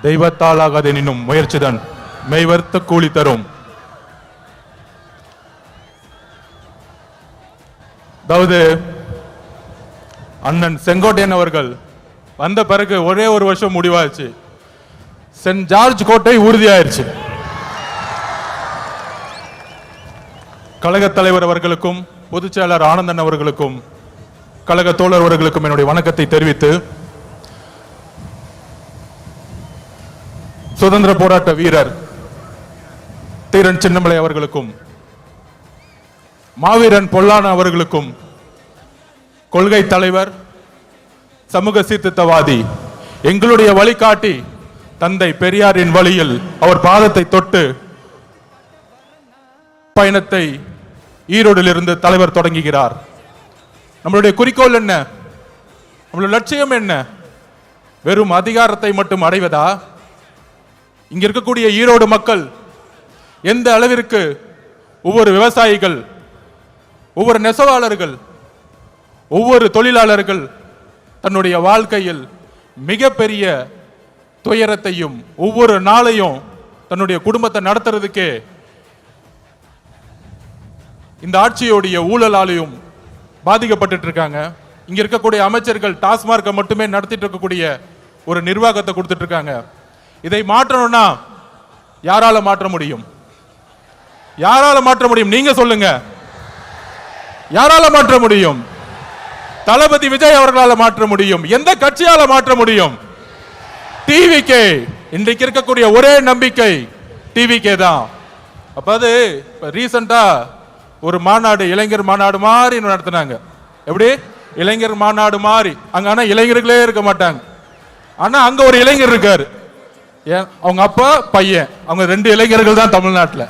தெய்வத்தால் ஆகாதெனினும் முயற்சிதான் மெய்வர்த்த கூலி தரும். அதாவது அண்ணன் செங்கோட்டையன் அவர்கள் வந்த பிறகு ஒரே ஒரு வருஷம் முடிவாச்சு. சென்ட் ஜார்ஜ் கோட்டை உறுதியாயிருச்சு. கழக தலைவர் அவர்களுக்கும் பொதுச் செயலாளர் ஆனந்தன் அவர்களுக்கும் கழக தோழர் அவர்களுக்கும் என்னுடைய வணக்கத்தை தெரிவித்து, சுதந்திர போராட்ட வீரர் தீரன் சின்னமலை அவர்களுக்கும் மாவீரன் பொல்லான அவர்களுக்கும் கொள்கை தலைவர் சமூக சீர்திருத்தவாதி எங்களுடைய வழிகாட்டி தந்தை பெரியாரின் வழியில் அவர் பாதத்தை தொட்டு பயணத்தை ஈரோடிலிருந்து தலைவர் தொடங்குகிறார். நம்மளுடைய குறிக்கோள் என்ன? நம்மளுடைய லட்சியம் என்ன? வெறும் அதிகாரத்தை மட்டும் அடைவதா? இங்க இருக்கக்கூடிய ஈரோடு மக்கள் எந்த அளவிற்கு ஒவ்வொரு விவசாயிகள், ஒவ்வொரு நெசவாளர்கள், ஒவ்வொரு தொழிலாளர்கள் தன்னுடைய வாழ்க்கையில் மிகப்பெரிய துயரத்தையும் ஒவ்வொரு நாளையும் தன்னுடைய குடும்பத்தை நடத்துறதுக்கே இந்த ஆட்சியோடைய ஊழலாலையும் பாதிக்கப்பட்டு இருக்காங்க. இங்க இருக்கக்கூடிய அமைச்சர்கள் டாஸ்மார்க்கை மட்டுமே நடத்திட்டு இருக்கக்கூடிய ஒரு நிர்வாகத்தை கொடுத்துட்டு இருக்காங்க. இதை மாற்றணும்னா யாரால மாற்ற முடியும்? யாரால மாற்ற முடியும்? நீங்க சொல்லுங்க. யாரால மாற்ற முடியும்? தளபதி விஜய் அவர்களால் மாற்ற முடியும். எந்த கட்சியால மாற்ற முடியும்? டிவிகே. இன்றைக்கு இருக்கக்கூடிய ஒரே நம்பிக்கை டிவிகே தான். அப்ப அது ரீசெண்டா ஒரு மாநாடு, இளைஞர் மாநாடு மாதிரி நடத்தினாங்க. எப்படி? இளைஞர் மாநாடு மாதிரி. அங்க ஆனா இளைஞர்களே இருக்க மாட்டாங்க. ஆனா அங்க ஒரு இளைஞர் இருக்காரு. அவங்க அப்பா பையன், அவங்க 2 இளைஞர்கள் தான் தமிழ்நாட்டில்.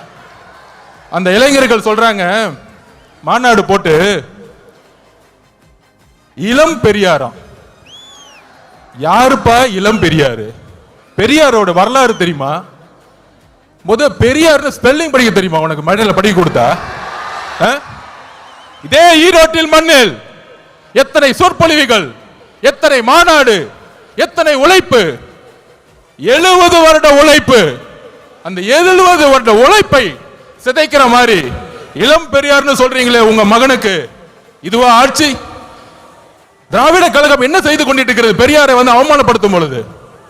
அந்த இளைஞர்கள் சொல்றாங்க, மாநாடு போட்டு இளம் பெரியாராம். யாருப்பா இளம் பெரியாரு? பெரியாரோட வரலாறு தெரியுமா? பெரியார் ஸ்பெல்லிங் படிக்க தெரியுமா உனக்கு? மழையில படிக்க கொடுத்தா? இதே ஈரோட்டில் மண்ணில் எத்தனை சொற்பொழிவுகள், எத்தனை மாநாடு, எத்தனை உழைப்பு, 70 வருட உழைப்பு. அந்த 70 வருட உழைப்பை சிதைக்கிற மாதிரி இளம் பெரியார்னு சொல்றீங்களே உங்க மகனுக்கு, இதுவா ஆட்சி? திராவிட கழகம் என்ன செய்து கொண்டிருக்கிறது? பெரியாரை அவமானப்படுத்தும் பொழுது